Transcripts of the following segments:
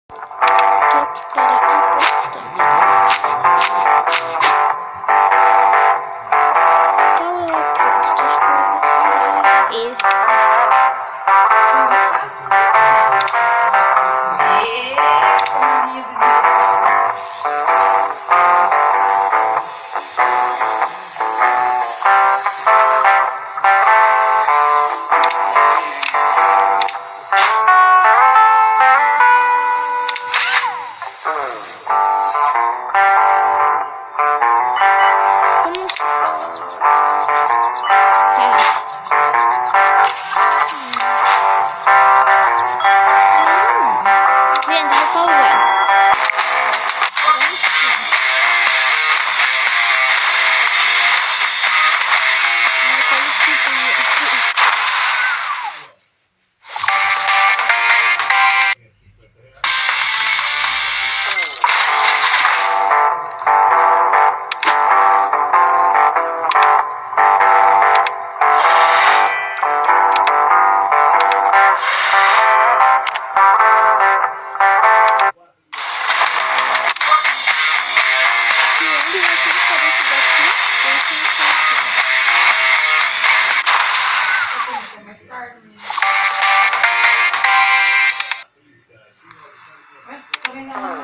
Toque para importar. Qual é o oposto? Acho que eu vou escolher esse. Linha de direção. Como se... Gente, vou pausar. Mais tarde, né? Mas, tô vendo a mão,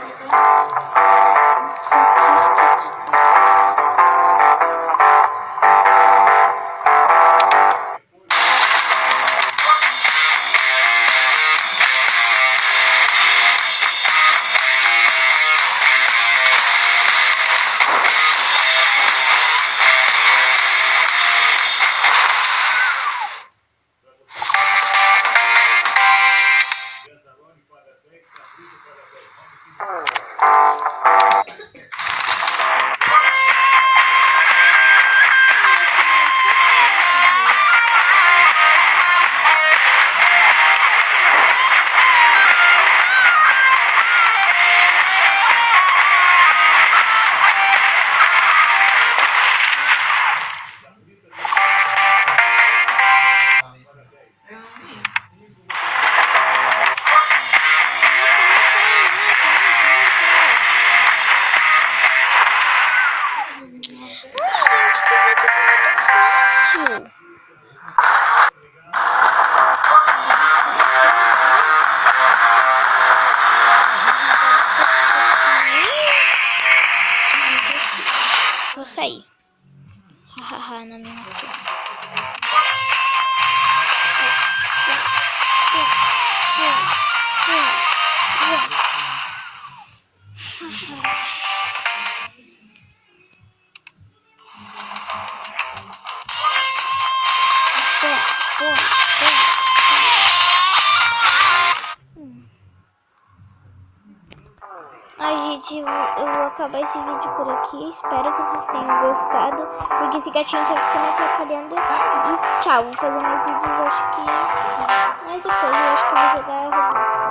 vou sair. Hahaha, não me matou. Ai, gente, eu vou acabar esse vídeo por aqui. Espero que vocês tenham gostado. Porque esse gatinho já fica me atrapalhando. E tchau, vou fazer mais vídeos, acho que... Mas depois eu acho que eu vou jogar Roblox.